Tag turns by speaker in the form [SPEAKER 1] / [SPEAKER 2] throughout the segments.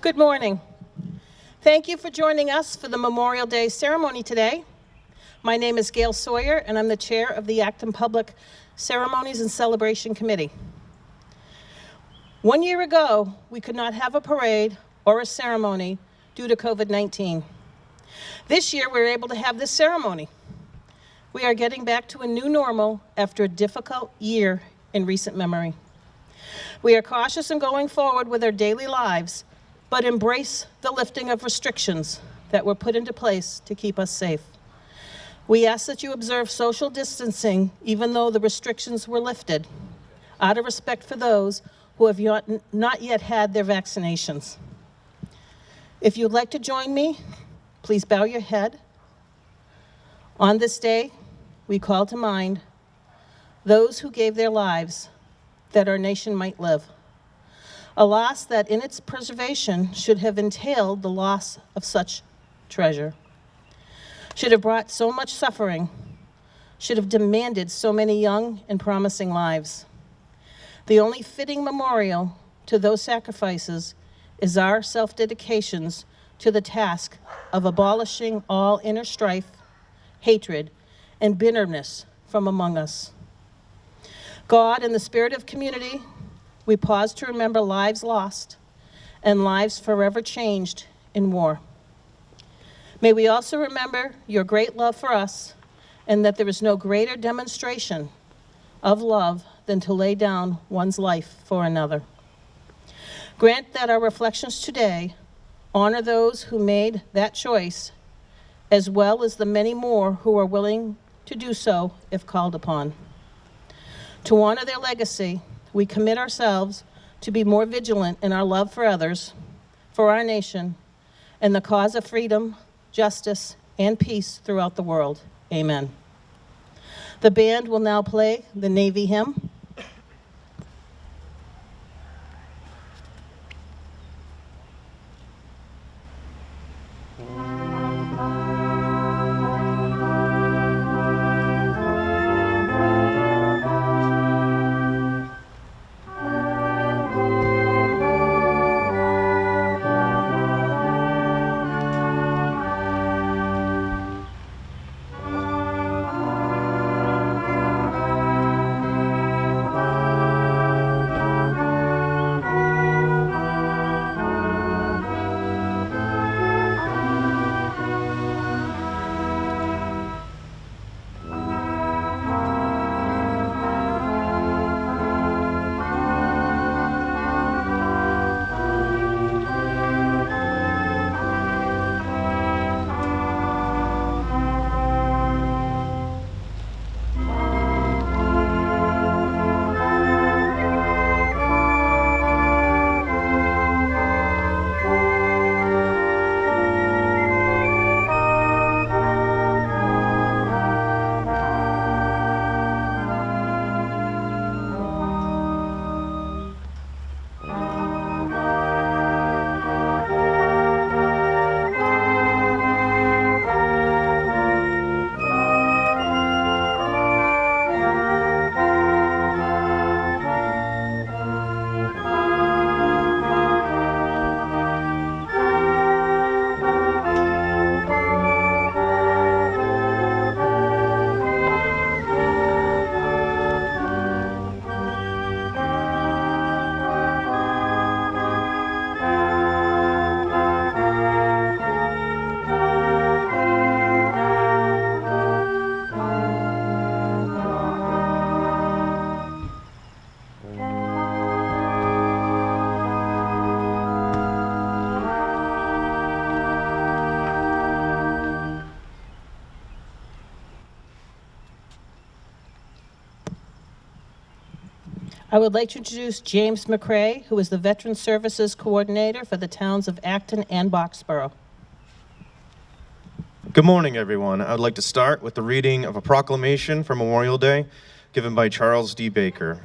[SPEAKER 1] Good morning. Thank you for joining us for the Memorial Day ceremony today. My name is Gail Sawyer, and I'm the chair of the Acton Public Ceremonies and Celebration Committee. 1 year ago, we could not have a parade or a ceremony due to COVID-19. This year, we're able to have this ceremony. We are getting back to a new normal after a difficult year in recent memory. We are cautious in going forward with our daily lives, but embrace the lifting of restrictions that were put into place to keep us safe. We ask that you observe social distancing even though the restrictions were lifted, out of respect for those who have not yet had their vaccinations. If you'd like to join me, please bow your head. On this day, we call to mind those who gave their lives that our nation might live. A loss that in its preservation should have entailed the loss of such treasure, should have brought so much suffering, should have demanded so many young and promising lives. The only fitting memorial to those sacrifices is our self-dedications to the task of abolishing all inner strife, hatred, and bitterness from among us. God, in the spirit of community, we pause to remember lives lost and lives forever changed in war. May we also remember your great love for us, and that there is no greater demonstration of love than to lay down one's life for another. Grant that our reflections today honor those who made that choice, as well as the many more who are willing to do so if called upon. To honor their legacy, we commit ourselves to be more vigilant in our love for others, for our nation, and the cause of freedom, justice, and peace throughout the world. Amen. The band will now play the Navy hymn. I would like to introduce James McCrae, who is the Veteran Services Coordinator for the towns of Acton and Boxborough.
[SPEAKER 2] Good morning, everyone. I would like to start with the reading of a proclamation for Memorial Day given by Charles D. Baker.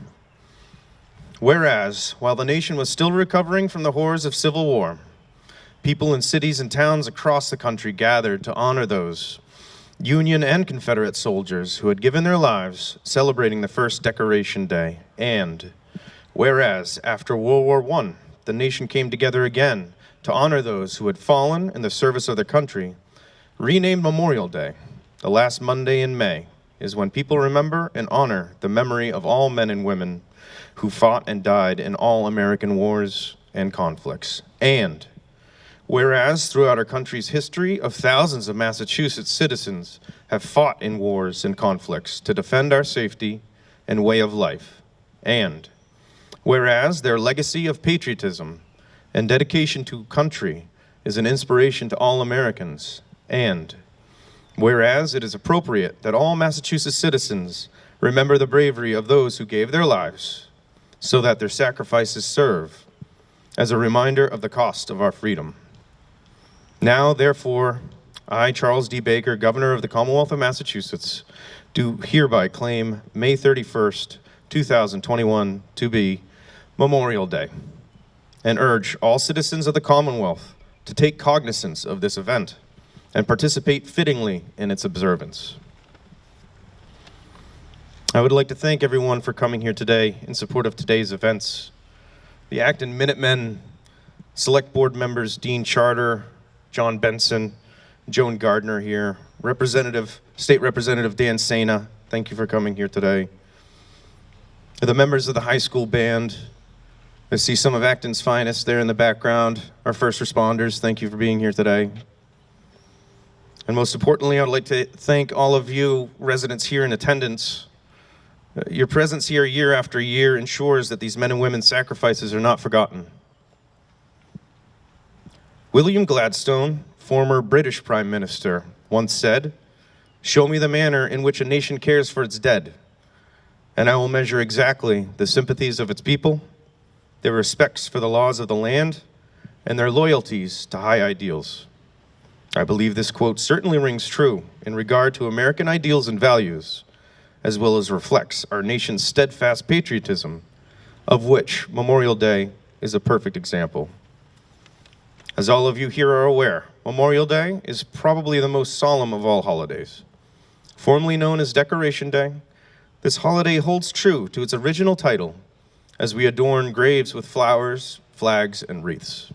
[SPEAKER 2] Whereas, while the nation was still recovering from the horrors of civil war, people in cities and towns across the country gathered to honor those Union and Confederate soldiers who had given their lives celebrating the first Decoration Day. And whereas, after World War I, the nation came together again to honor those who had fallen in the service of their country, renamed Memorial Day, the last Monday in May, is when people remember and honor the memory of all men and women who fought and died in all American wars and conflicts. And whereas throughout our country's history of thousands of Massachusetts citizens have fought in wars and conflicts to defend our safety and way of life, and whereas their legacy of patriotism and dedication to country is an inspiration to all Americans, and whereas it is appropriate that all Massachusetts citizens remember the bravery of those who gave their lives so that their sacrifices serve as a reminder of the cost of our freedom. Now, therefore, I, Charles D. Baker, Governor of the Commonwealth of Massachusetts, do hereby claim May 31st, 2021 to be Memorial Day, and urge all citizens of the Commonwealth to take cognizance of this event and participate fittingly in its observance. I would like to thank everyone for coming here today in support of today's events. The Acton Minutemen, Select Board members Dean Charter, John Benson, Joan Gardner here, State Representative Dan Sena, thank you for coming here today. The members of the high school band, I see some of Acton's finest there in the background. Our first responders, thank you for being here today. And most importantly, I would like to thank all of you residents here in attendance. Your presence here year after year ensures that these men and women's sacrifices are not forgotten. William Gladstone, former British Prime Minister, once said, "Show me the manner in which a nation cares for its dead, and I will measure exactly the sympathies of its people, their respects for the laws of the land, and their loyalties to high ideals." I believe this quote certainly rings true in regard to American ideals and values, as well as reflects our nation's steadfast patriotism, of which Memorial Day is a perfect example. As all of you here are aware, Memorial Day is probably the most solemn of all holidays. Formerly known as Decoration Day, this holiday holds true to its original title as we adorn graves with flowers, flags, and wreaths.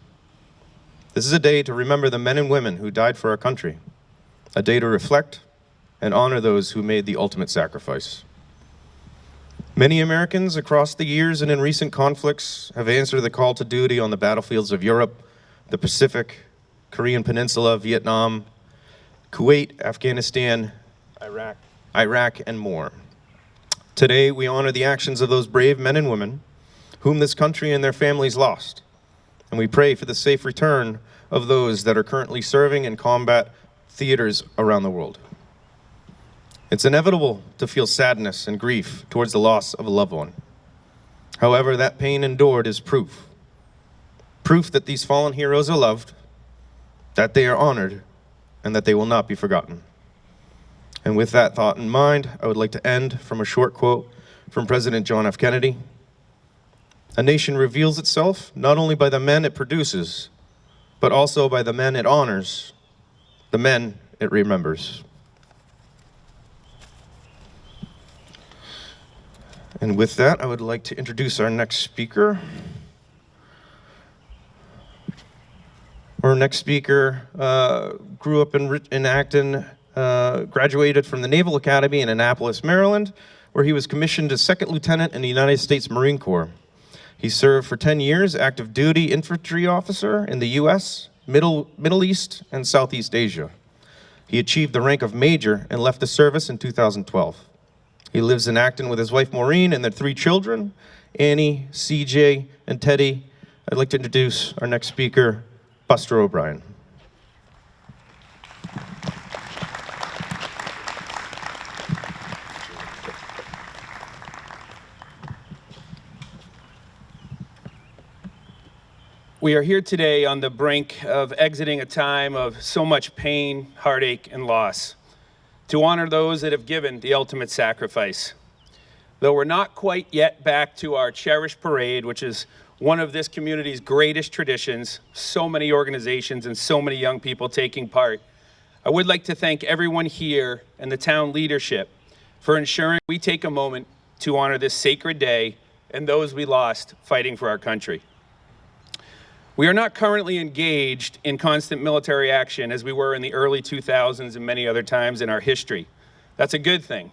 [SPEAKER 2] This is a day to remember the men and women who died for our country, a day to reflect and honor those who made the ultimate sacrifice. Many Americans across the years and in recent conflicts have answered the call to duty on the battlefields of Europe, the Pacific, Korean Peninsula, Vietnam, Kuwait, Afghanistan, Iraq, and more. Today, we honor the actions of those brave men and women whom this country and their families lost, and we pray for the safe return of those that are currently serving in combat theaters around the world. It's inevitable to feel sadness and grief towards the loss of a loved one. However, that pain endured is proof that these fallen heroes are loved, that they are honored, and that they will not be forgotten. And with that thought in mind, I would like to end from a short quote from President John F. Kennedy. "A nation reveals itself not only by the men it produces, but also by the men it honors, the men it remembers." And with that, I would like to introduce our next speaker. Our next speaker grew up in Acton, graduated from the Naval Academy in Annapolis, Maryland, where he was commissioned as second lieutenant in the United States Marine Corps. He served for 10 years active duty infantry officer in the U.S., Middle East, and Southeast Asia. He achieved the rank of major and left the service in 2012. He lives in Acton with his wife Maureen and their 3 children, Annie, CJ, and Teddy. I'd like to introduce our next speaker, Buster O'Brien.
[SPEAKER 3] We are here today on the brink of exiting a time of so much pain, heartache, and loss, to honor those that have given the ultimate sacrifice. Though we're not quite yet back to our cherished parade, which is one of this community's greatest traditions, so many organizations and so many young people taking part, I would like to thank everyone here and the town leadership for ensuring we take a moment to honor this sacred day and those we lost fighting for our country. We are not currently engaged in constant military action as we were in the early 2000s and many other times in our history. That's a good thing.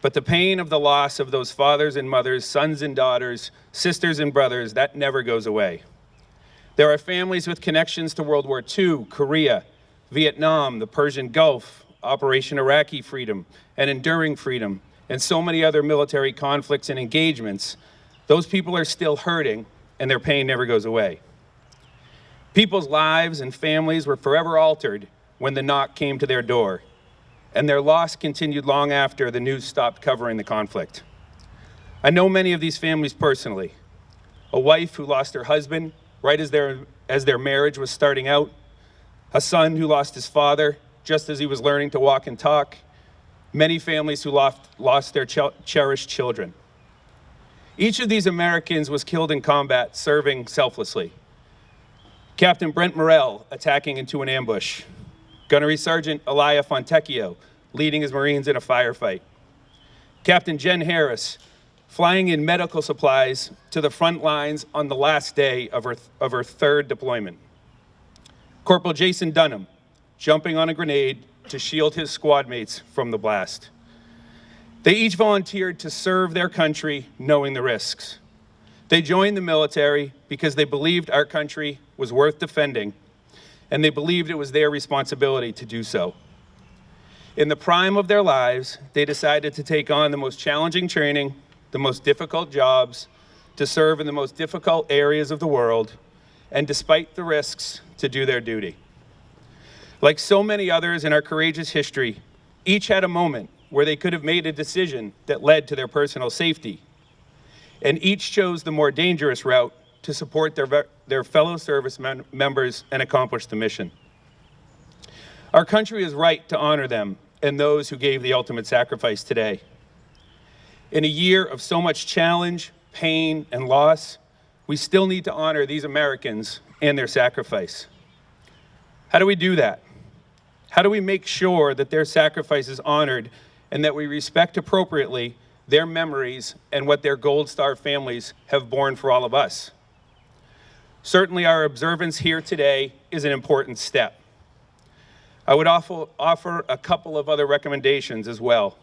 [SPEAKER 3] But the pain of the loss of those fathers and mothers, sons and daughters, sisters and brothers, that never goes away. There are families with connections to World War II, Korea, Vietnam, the Persian Gulf, Operation Iraqi Freedom, and Enduring Freedom, and so many other military conflicts and engagements. Those people are still hurting, and their pain never goes away. People's lives and families were forever altered when the knock came to their door, and their loss continued long after the news stopped covering the conflict. I know many of these families personally. A wife who lost her husband right as their marriage was starting out, a son who lost his father just as he was learning to walk and talk, many families who lost their cherished children. Each of these Americans was killed in combat, serving selflessly. Captain Brent Morrell attacking into an ambush. Gunnery Sergeant Elia Fontecchio leading his Marines in a firefight. Captain Jen Harris flying in medical supplies to the front lines on the last day of her third deployment. Corporal Jason Dunham jumping on a grenade to shield his squad mates from the blast. They each volunteered to serve their country knowing the risks. They joined the military because they believed our country was worth defending, and they believed it was their responsibility to do so. In the prime of their lives, they decided to take on the most challenging training, the most difficult jobs, to serve in the most difficult areas of the world, and despite the risks, to do their duty. Like so many others in our courageous history, each had a moment where they could have made a decision that led to their personal safety, and each chose the more dangerous route to support their fellow service members and accomplish the mission. Our country is right to honor them and those who gave the ultimate sacrifice today. In a year of so much challenge, pain, and loss, we still need to honor these Americans and their sacrifice. How do we do that? How do we make sure that their sacrifice is honored and that we respect appropriately their memories and what their Gold Star families have borne for all of us? Certainly, our observance here today is an important step. I would offer a couple of other recommendations as well.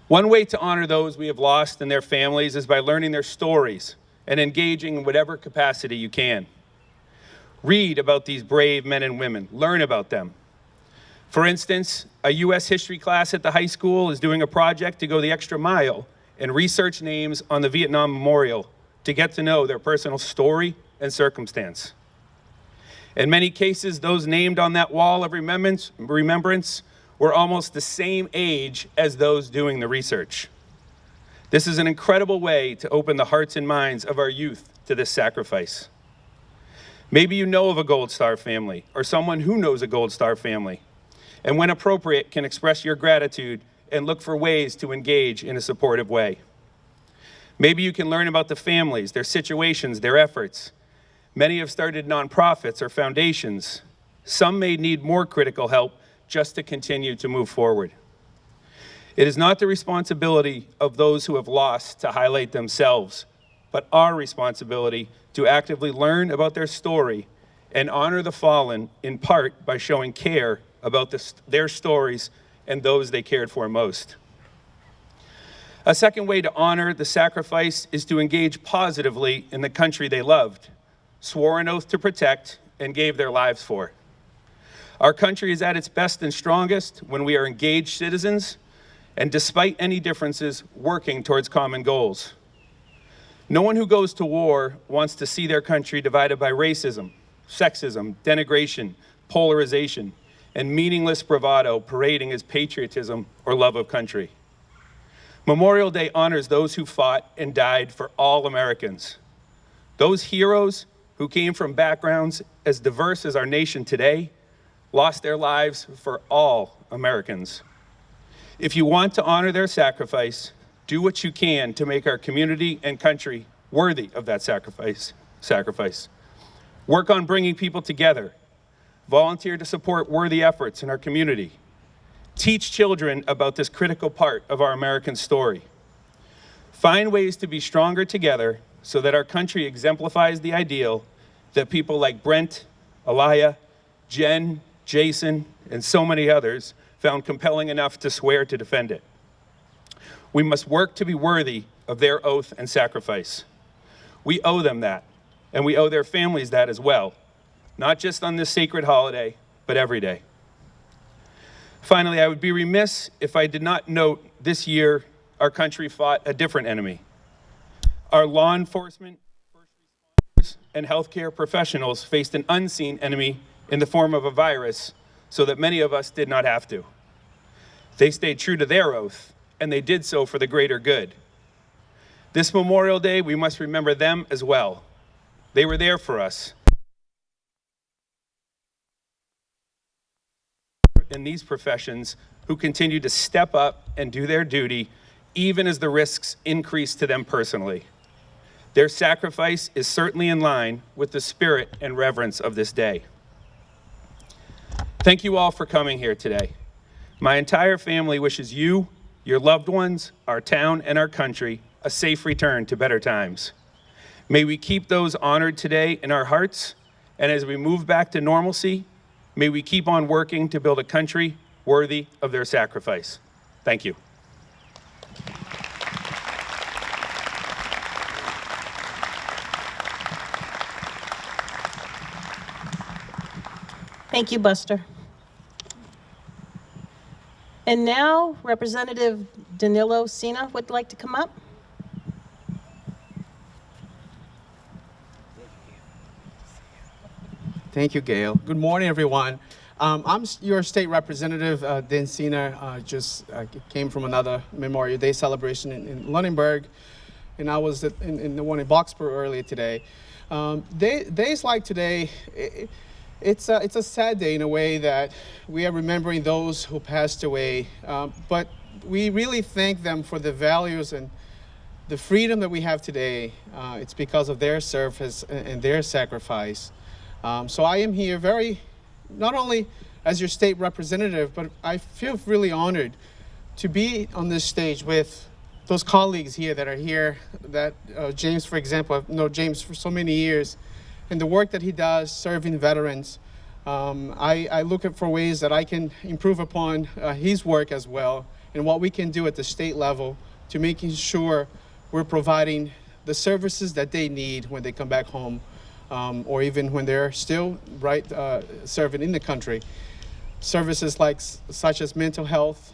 [SPEAKER 3] One way to honor those we have lost and their families is by learning their stories and engaging in whatever capacity you can. Read about these brave men and women, learn about them. For instance, a U.S. history class at the high school is doing a project to go the extra mile and research names on the Vietnam Memorial to get to know their personal story and circumstance. In many cases, those named on that wall of remembrance were almost the same age as those doing the research. This is an incredible way to open the hearts and minds of our youth to this sacrifice. Maybe you know of a Gold Star family or someone who knows a Gold Star family, and when appropriate, can express your gratitude and look for ways to engage in a supportive way. Maybe you can learn about the families, their situations, their efforts. Many have started nonprofits or foundations. Some may need more critical help just to continue to move forward. It is not the responsibility of those who have lost to highlight themselves, but our responsibility to actively learn about their story and honor the fallen, in part by showing care about their stories and those they cared for most. A second way to honor the sacrifice is to engage positively in the country they loved, swore an oath to protect, and gave their lives for. Our country is at its best and strongest when we are engaged citizens and, despite any differences, working towards common goals. No one who goes to war wants to see their country divided by racism, sexism, denigration, polarization, and meaningless bravado parading as patriotism or love of country. Memorial Day honors those who fought and died for all Americans. Those heroes who came from backgrounds as diverse as our nation today lost their lives for all Americans. If you want to honor their sacrifice, do what you can to make our community and country worthy of that sacrifice. Work on bringing people together. Volunteer to support worthy efforts in our community. Teach children about this critical part of our American story. Find ways to be stronger together so that our country exemplifies the ideal that people like Brent, Alaya, Jen, Jason, and so many others found compelling enough to swear to defend it. We must work to be worthy of their oath and sacrifice. We owe them that, and we owe their families that as well, not just on this sacred holiday, but every day. Finally, I would be remiss if I did not note this year our country fought a different enemy. Our law enforcement, first responders, and healthcare professionals faced an unseen enemy in the form of a virus so that many of us did not have to. They stayed true to their oath, and they did so for the greater good. This Memorial Day, we must remember them as well. They were there for us. In these professions who continue to step up and do their duty, even as the risks increase to them personally. Their sacrifice is certainly in line with the spirit and reverence of this day. Thank you all for coming here today. My entire family wishes you, your loved ones, our town, and our country a safe return to better times. May we keep those honored today in our hearts, and as we move back to normalcy, may we keep on working to build a country worthy of their sacrifice. Thank you.
[SPEAKER 1] Thank you, Buster. And now, Representative Danilo Sina would like to come up.
[SPEAKER 4] Thank you, Gail. Good morning, everyone. I'm your state representative, Dan Sina. Just came from another Memorial Day celebration in Lunenburg, and I was in the one in Boxborough earlier today. Days like today, it's a sad day in a way that we are remembering those who passed away, but we really thank them for the values and the freedom that we have today. It's because of their service and their sacrifice. So I am here not only as your state representative, but I feel really honored to be on this stage with those colleagues here that are here, that James, for example, I've known James for so many years, and the work that he does serving veterans. I look for ways that I can improve upon his work as well, and what we can do at the state level to making sure we're providing the services that they need when they come back home. Or even when they're still serving in the country. Services such as mental health,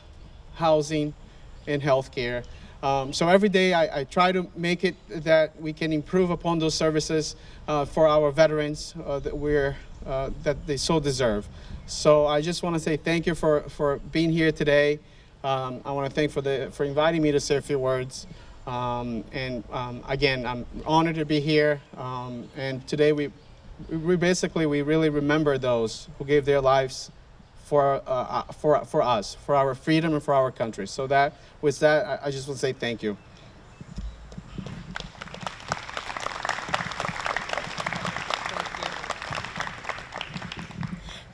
[SPEAKER 4] housing, and healthcare. So every day I try to make it that we can improve upon those services for our veterans that they so deserve. So I just want to say thank you for being here today. I want to thank for inviting me to say a few words. Again, I'm honored to be here. And today we really remember those who gave their lives for us, for our freedom and for our country. So with that, I just want to say thank you.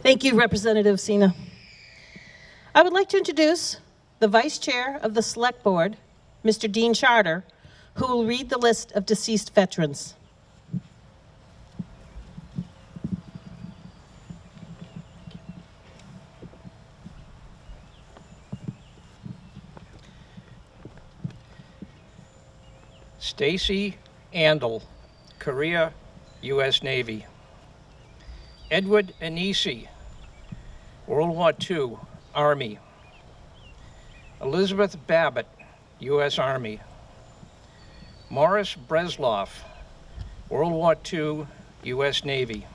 [SPEAKER 1] Thank you, Representative Sina. I would like to introduce the Vice Chair of the Select Board, Mr. Dean Charter, who will read the list of deceased veterans.
[SPEAKER 5] Stacy Andel, Korea, U.S. Navy. Edward Anisi, World War II, Army. Elizabeth Babbitt, U.S. Army. Morris Bresloff, World War II, U.S. Navy.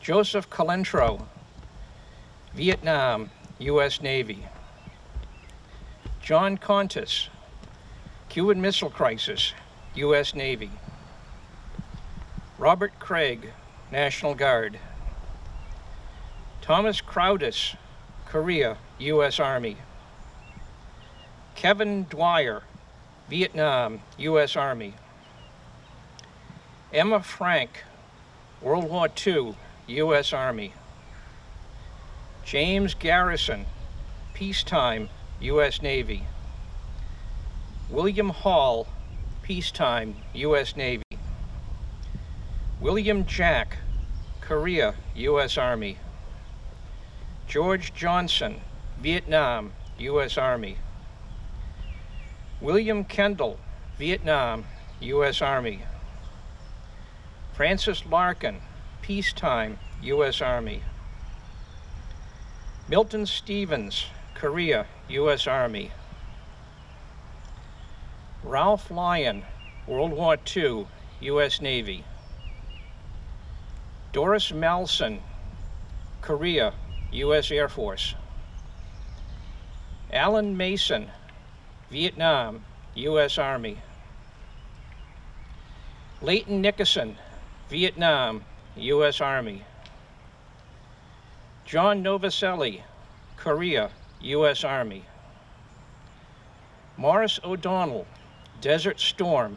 [SPEAKER 5] Joseph Calentro, Vietnam, U.S. Navy. John Contis, Cuban Missile Crisis, U.S. Navy. Robert Craig, National Guard. Thomas Crowdis, Korea, U.S. Army. Kevin Dwyer, Vietnam, U.S. Army. Emma Frank, World War II, U.S. Army. James Garrison, peacetime, U.S. Navy. William Hall, peacetime, U.S. Navy. William Jack, Korea, U.S. Army. George Johnson, Vietnam, U.S. Army. William Kendall, Vietnam, U.S. Army. Francis Larkin, peacetime, U.S. Army. Milton Stevens, Korea, U.S. Army. Ralph Lyon, World War II, U.S. Navy. Doris Malson, Korea, U.S. Air Force. Alan Mason, Vietnam, U.S. Army. Leighton Nickerson, Vietnam, U.S. Army. John Novaselli, Korea, U.S. Army. Morris O'Donnell, Desert Storm,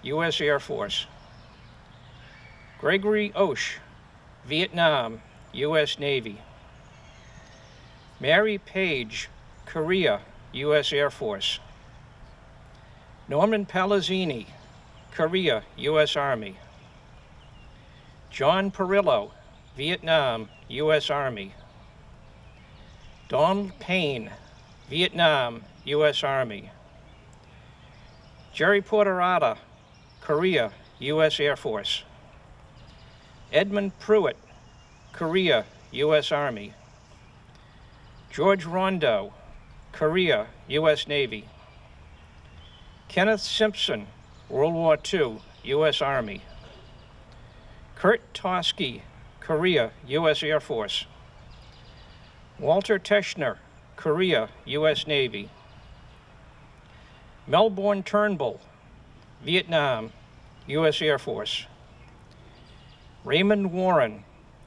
[SPEAKER 5] U.S. Air Force. Gregory Osh, Vietnam, U.S. Navy. Mary Page, Korea, U.S. Air Force. Norman Palazzini, Korea, U.S. Army. John Perillo, Vietnam, U.S. Army. Donald Payne, Vietnam, U.S. Army. Jerry Porterata, Korea, U.S. Air Force. Edmund Pruitt, Korea, U.S. Army. George Rondo, Korea, U.S. Navy. Kenneth Simpson, World War II, U.S. Army. Kurt Tosky, Korea, U.S. Air Force. Walter Teschner, Korea, U.S. Navy. Melbourne Turnbull, Vietnam, U.S. Air Force. Raymond Warren,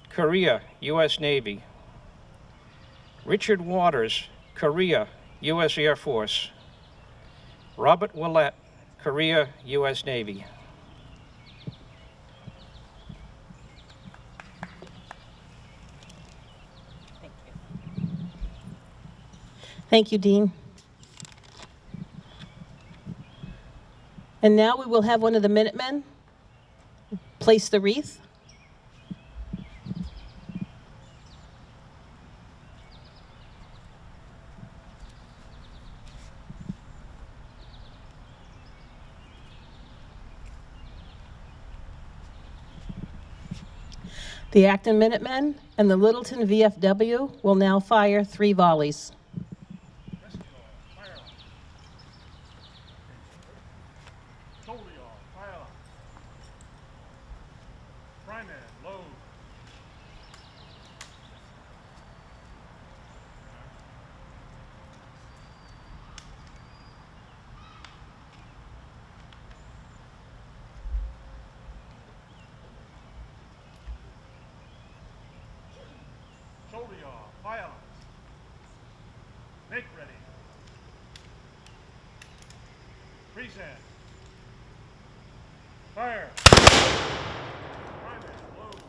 [SPEAKER 5] Korea, U.S. Navy. Richard Waters, Korea, U.S. Air Force. Robert Willett, Korea, U.S. Navy.
[SPEAKER 1] Thank you, Dean. And now we will have one of the Minutemen place the wreath. The Acton Minutemen and the Littleton VFW will now fire 3 volleys.
[SPEAKER 6] Shoulder yaw, fire. Make ready. Present. Fire. Priming, load.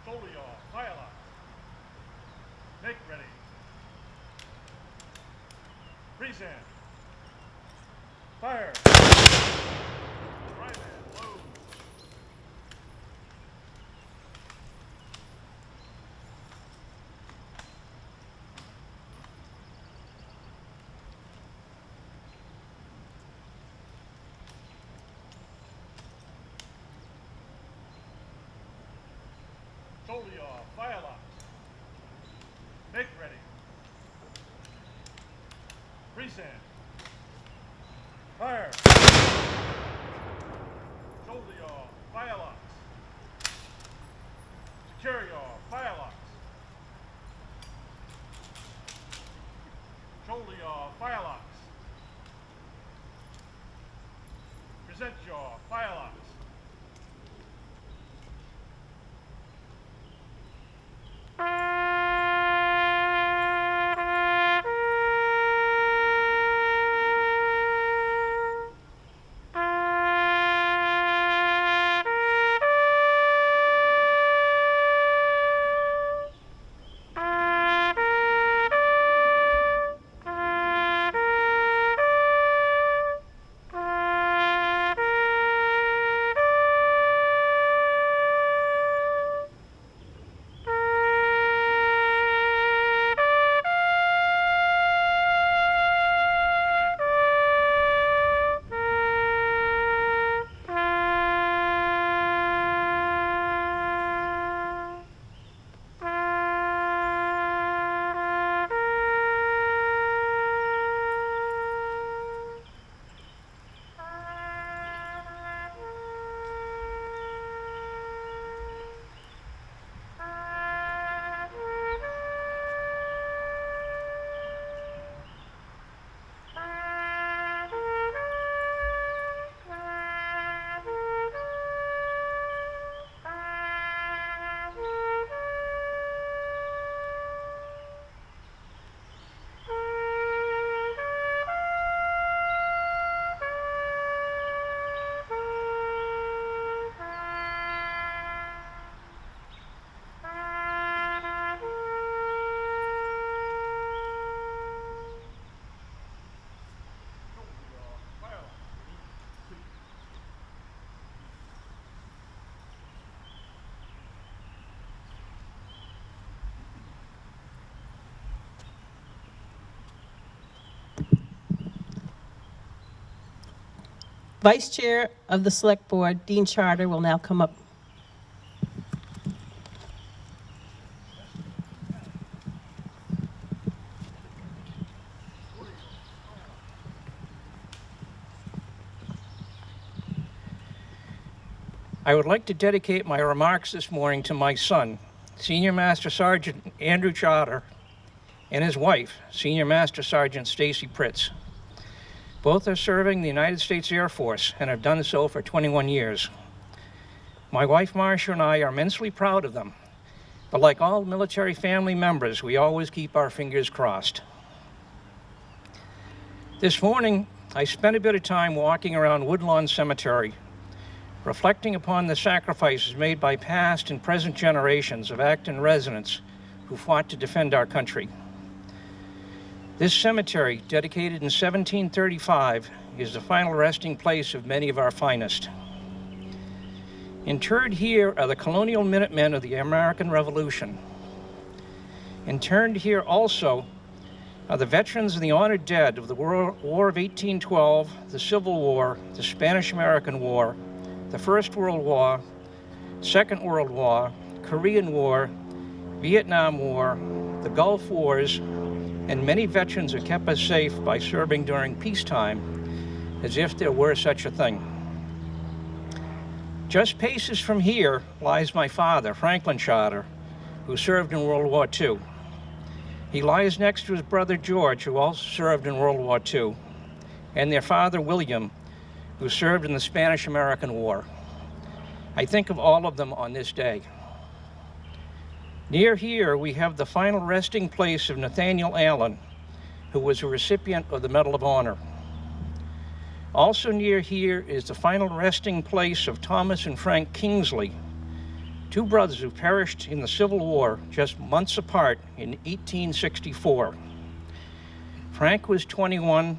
[SPEAKER 6] Shoulder yaw, fire lock. Make ready. Present. Fire. Priming, load. Shoulder yaw, fire lock. Make ready. Present. Fire. Shoulder yaw, fire locks. Secure yaw, fire locks. Shoulder yaw, fire locks. Present yaw, fire locks.
[SPEAKER 1] Vice Chair of the Select Board, Dean Charter, will now come up.
[SPEAKER 5] I would like to dedicate my remarks this morning to my son, Senior Master Sergeant Andrew Charter, and his wife, Senior Master Sergeant Stacy Pritz. Both are serving the United States Air Force and have done so for 21 years. My wife Marcia and I are immensely proud of them, but like all military family members, we always keep our fingers crossed. This morning, I spent a bit of time walking around Woodlawn Cemetery, reflecting upon the sacrifices made by past and present generations of Acton residents who fought to defend our country. This cemetery, dedicated in 1735, is the final resting place of many of our finest. Interred here are the colonial Minutemen of the American Revolution. Interred here also are the veterans and the honored dead of the War of 1812, the Civil War, the Spanish-American War, the First World War, Second World War, Korean War, Vietnam War, the Gulf Wars, and many veterans who kept us safe by serving during peacetime, as if there were such a thing. Just paces from here lies my father, Franklin Charter, who served in World War II. He lies next to his brother George, who also served in World War II, and their father William, who served in the Spanish-American War. I think of all of them on this day. Near here, we have the final resting place of Nathaniel Allen, who was a recipient of the Medal of Honor. Also near here is the final resting place of Thomas and Frank Kingsley, two brothers who perished in the Civil War just months apart in 1864. Frank was 21,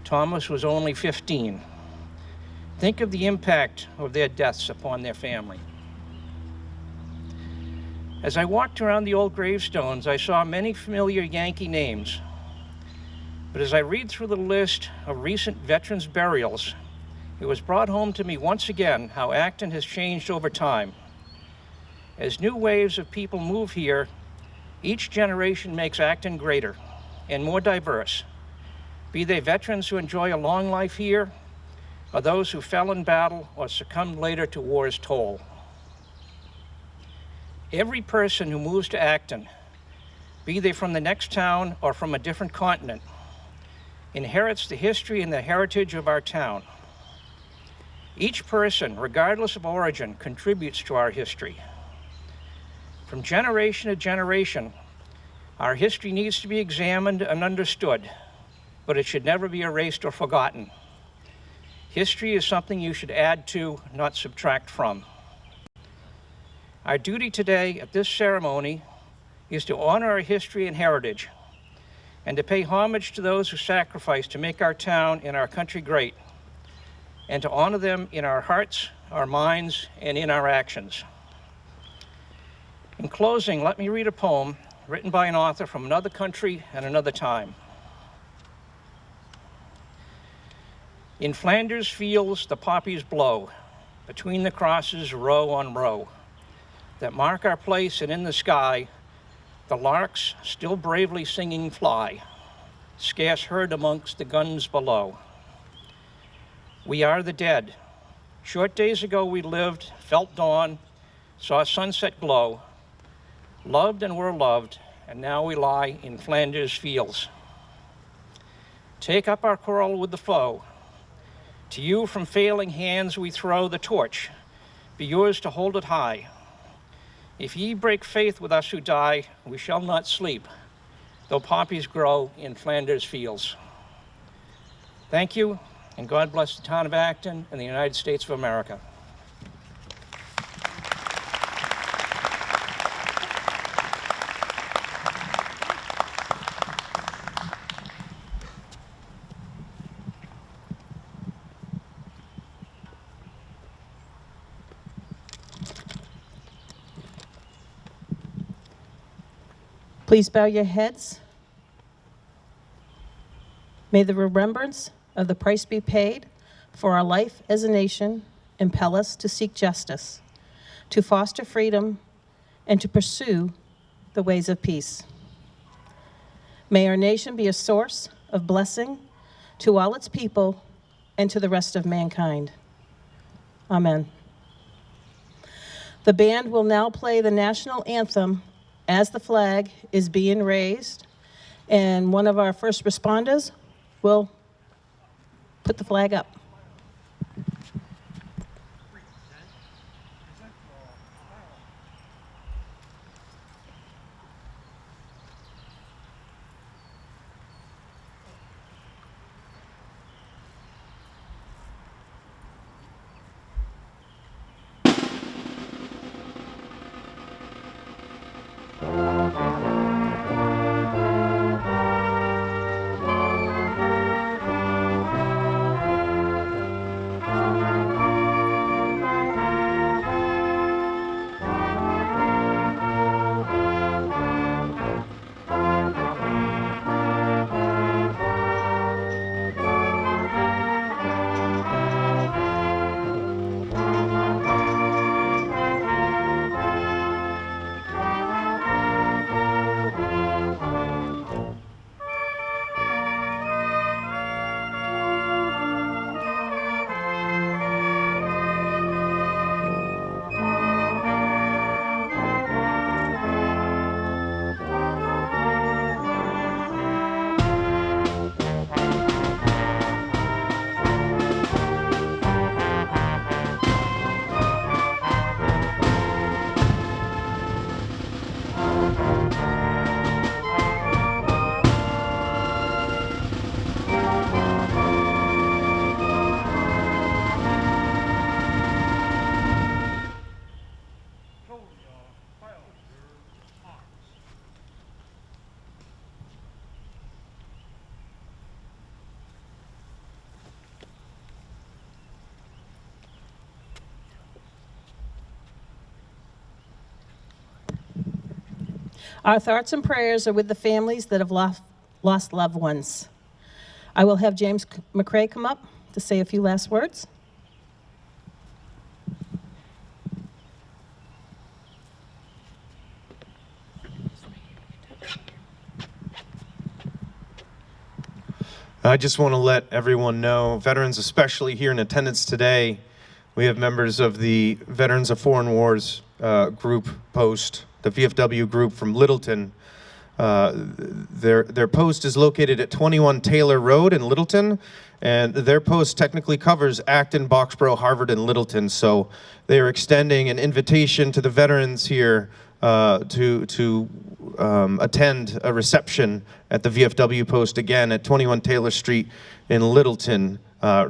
[SPEAKER 5] Thomas was only 15. Think of the impact of their deaths upon their family. As I walked around the old gravestones, I saw many familiar Yankee names. But as I read through the list of recent veterans' burials, it was brought home to me once again how Acton has changed over time. As new waves of people move here, each generation makes Acton greater and more diverse, be they veterans who enjoy a long life here, or those who fell in battle or succumbed later to war's toll. Every person who moves to Acton, be they from the next town or from a different continent, inherits the history and the heritage of our town. Each person, regardless of origin, contributes to our history. From generation to generation, our history needs to be examined and understood, but it should never be erased or forgotten. History is something you should add to, not subtract from. Our duty today at this ceremony is to honor our history and heritage and to pay homage to those who sacrificed to make our town and our country great, and to honor them in our hearts, our minds, and in our actions. In closing, let me read a poem written by an author from another country and another time. In Flanders fields the poppies blow, between the crosses row on row, that mark our place, and in the sky the larks still bravely singing fly, scarce heard amongst the guns below. We are the dead. Short days ago we lived, felt dawn, saw sunset glow, loved and were loved, and now we lie in Flanders fields. Take up our quarrel with the foe. To you from failing hands we throw the torch. Be yours to hold it high. If ye break faith with us who die, we shall not sleep, though poppies grow in Flanders fields. Thank you, and God bless the town of Acton and the United States of America.
[SPEAKER 1] Please bow your heads. May the remembrance of the price be paid for our life as a nation impel us to seek justice, to foster freedom, and to pursue the ways of peace. May our nation be a source of blessing to all its people and to the rest of mankind. Amen. The band will now play the national anthem as the flag is being raised, and one of our first responders will put the flag up. Our thoughts and prayers are with the families that have lost loved ones. I will have James McCrae come up to say a few last words.
[SPEAKER 2] I just want to let everyone know, veterans especially here in attendance today, we have members of the Veterans of Foreign Wars group post, the VFW group from Littleton. Their post is located at 21 Taylor Road in Littleton, and their post technically covers Acton, Boxborough, Harvard, and Littleton. So they are extending an invitation to the veterans here to attend a reception at the VFW post again at 21 Taylor Street in Littleton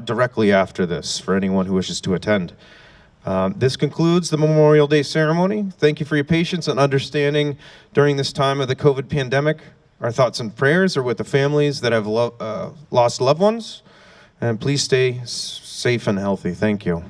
[SPEAKER 2] directly after this for anyone who wishes to attend. This concludes the Memorial Day ceremony. Thank you for your patience and understanding during this time of the COVID pandemic. Our thoughts and prayers are with the families that have lost loved ones, and please stay safe and healthy. Thank you.